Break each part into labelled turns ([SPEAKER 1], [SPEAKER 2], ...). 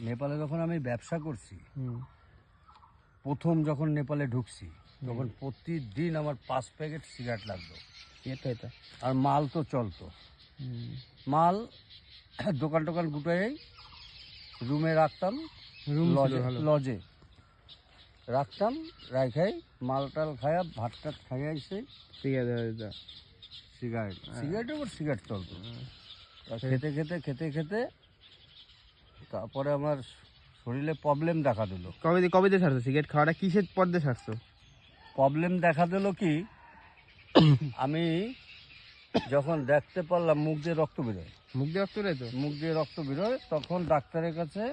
[SPEAKER 1] নেপালে যখন আমি ব্যবসা করছি, প্রথম যখন নেপালে ঢুকছি তখন প্রতিদিন আমার 5 প্যাকেট সিগারেট লাগতো।
[SPEAKER 2] এটা
[SPEAKER 1] আর মাল তো চলতো, মাল দোকান টোকান গুটাই রুমে রাখতাম, লজে রাখতাম, রাখাই মাল টাল খায়া ভাত টাত খাইয়া এসে সিগারেটের উপর সিগারেট চলতো। খেতে খেতে খেতে খেতে তারপরে আমার শরীরে প্রবলেম দেখা দিল।
[SPEAKER 2] কবে দিয়ে ছাড়ছো সিগারেট খাওয়াটা? কিসের পর দিয়ে ছাড়ছো?
[SPEAKER 1] প্রবলেম দেখা দিল কি, আমি যখন দেখতে পারলাম মুখ দিয়ে রক্ত বেরোয়, মুখ দিয়ে রক্ত বেরোয়, তখন ডাক্তারের কাছে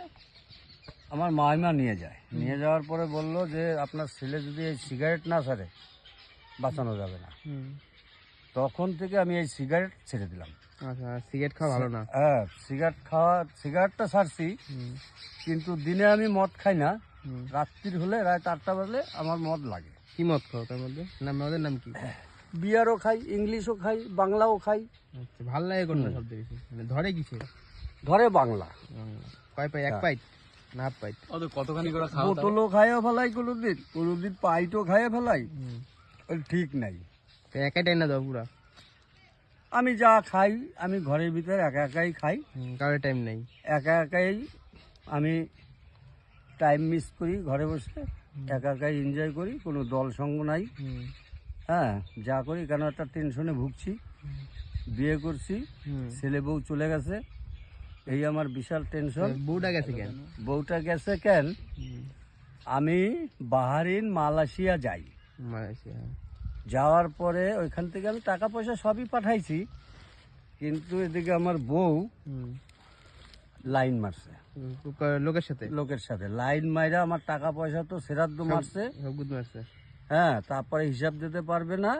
[SPEAKER 1] আমার মাইমা নিয়ে যায়। নিয়ে যাওয়ার পরে বলল যে আপনার ছেলে যদি এই সিগারেট না ছাড়ে বাঁচানো যাবে না। তখন থেকে আমি এই সিগারেট ছেড়ে দিলাম।
[SPEAKER 2] আচ্ছা, সিগারেট খাওয়া ভালো না?
[SPEAKER 1] হ্যাঁ, সিগারেটটা ছাড়ছি, কিন্তু দিনে আমি মদ খাই না। রাত্রির হলে রাত 8টা বাজলে আমার মদ লাগে।
[SPEAKER 2] কি মদ খাও তার মধ্যে? মদের নাম কি?
[SPEAKER 1] বিয়ারও খাই, ইংলিশও খাই, বাংলাও খাই।
[SPEAKER 2] আচ্ছা, ভালো লাগে কোনটা সবচেয়ে বেশি? ধরে কিসে?
[SPEAKER 1] ধরে বাংলা।
[SPEAKER 2] কয় পাই? 1 পাইট না 1 পাইট?
[SPEAKER 1] কতখানি করে খাও? বোতলও খাইয়া ফেলাই, কোনোদিন পাইটও খাইয়া ফেলাই, ঠিক নাই।
[SPEAKER 2] একাই টাইম না দাও পুরা?
[SPEAKER 1] আমি যা খাই আমি ঘরের ভিতরে একা একাই খাই,
[SPEAKER 2] কারোর টাইম নেই।
[SPEAKER 1] একা একাই আমি টাইম মিস করি, ঘরে বসে একা একাই এনজয় করি, কোনো দল সঙ্গ নাই। হ্যাঁ, যা করি, কেন একটা টেনশনে ভুগছি। বিয়ে করছি, ছেলে বউ চলে গেছে, এই আমার বিশাল টেনশন।
[SPEAKER 2] বউটা গেছে কেন?
[SPEAKER 1] বউটা গেছে কেন, আমি বাহারিন মালয়েশিয়া যাই।
[SPEAKER 2] মালয়েশিয়া
[SPEAKER 1] যাওয়ার পরে ওইখান থেকে আমি টাকা পয়সা সবই পাঠাইছি, কিন্তু এদিকে আমার বউ লাইন মারছে লোকের সাথে লাইন মাইরা আমার টাকা পয়সা তো সেরাদ্দ মারছে। হ্যাঁ, তারপরে হিসাব দিতে পারবে না,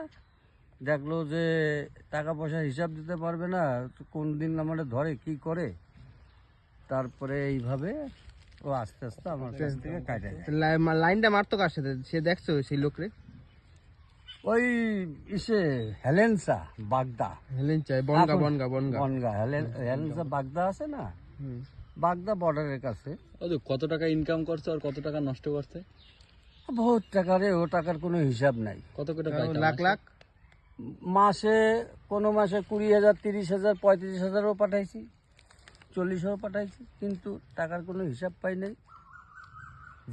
[SPEAKER 1] দেখলো যে টাকা পয়সা হিসাব দিতে পারবে না, কোন দিন আমাদের ধরে কি করে, তারপরে এইভাবে ও আস্তে আস্তে আমার কাছ থেকে কাটে যায়।
[SPEAKER 2] লাইনটা মারতো কার সাথে সে দেখছো সেই লোকরে?
[SPEAKER 1] ওই ইসে হেলেন্সা বাগদা, হেলেন্সা বাগদা আছে না, বাগদা বর্ডারের কাছে।
[SPEAKER 3] কত টাকা ইনকাম করছে আর কত টাকা নষ্ট করছে?
[SPEAKER 1] বহুত টাকা রে, ও টাকার কোনো হিসাব নাই।
[SPEAKER 3] কত করে?
[SPEAKER 2] লাখ
[SPEAKER 1] মাসে, কোনো মাসে 20,000, 30,000, 35,000ও পাঠাইছি, 40ও পাঠাইছি, কিন্তু টাকার কোনো হিসাব পাই নাই।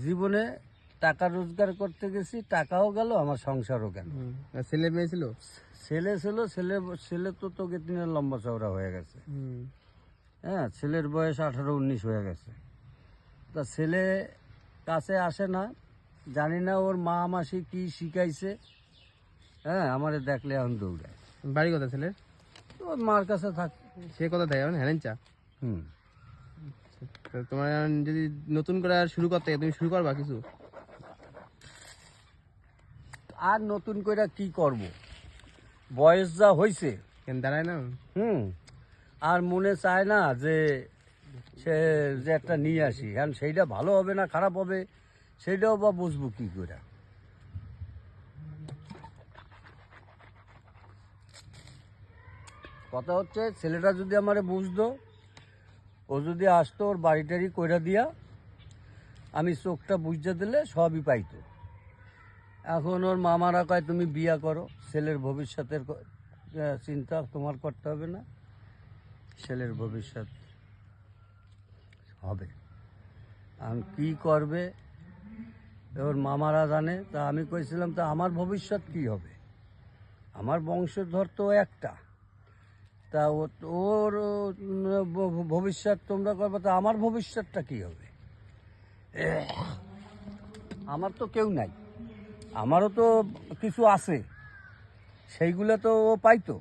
[SPEAKER 1] জীবনে টাকা রোজগার করতে গেছি, টাকাও গেল, আমার সংসারও গেল।
[SPEAKER 2] ছেলে মেয়ে ছিল?
[SPEAKER 1] ছেলে ছিল, ছেলে তো তোকে দিনের লম্বা চওড়া হয়ে গেছে। হ্যাঁ, ছেলের বয়স 18-19 হয়ে গেছে। তা ছেলে কাছে আসে না, জানি না ওর মা মাসি কি শিখাইছে। হ্যাঁ, আমারে দেখলে এখন দৌড়ায়।
[SPEAKER 2] বাড়ি কোথায় ছেলের?
[SPEAKER 1] ওর মার কাছে থাক।
[SPEAKER 2] সে কোথা থাকে? হেলেঞ্চা। তোমার যদি নতুন করে আর শুরু করতে, তুমি শুরু করবা কিছু?
[SPEAKER 1] আর নতুন করে কি করব, বয়স যা হয়েছে,
[SPEAKER 2] কেন দাঁড়ায় না?
[SPEAKER 1] আর মনে চায় না যে সে যে একটা নিয়ে আসি, এখন সেইটা ভালো হবে না খারাপ হবে সেইটাও বা বুঝবো কি করে। কথা হচ্ছে, ছেলেটা যদি আমারে বুঝতো, ও যদি আসতো, ওর বাড়িটারি কইরা দিয়া আমি চোখটা বুঝতে দিলে সবই পাইতো। এখন ওর মামারা কয় তুমি বিয়া করো, ছেলের ভবিষ্যতের চিন্তা তোমার করতে হবে না, ছেলের ভবিষ্যৎ হবে। আর কি করবে ওর মামারা জানে। তা আমি কইছিলাম, তা আমার ভবিষ্যৎ কি হবে, আমার বংশধর তো একটা, তা ওর ভবিষ্যৎ তোমরা করবে, তা আমার ভবিষ্যৎটা কি হবে? আমার তো কেউ নাই, আমারও তো কিছু আছে, সেইগুলো তো ও পাইতো।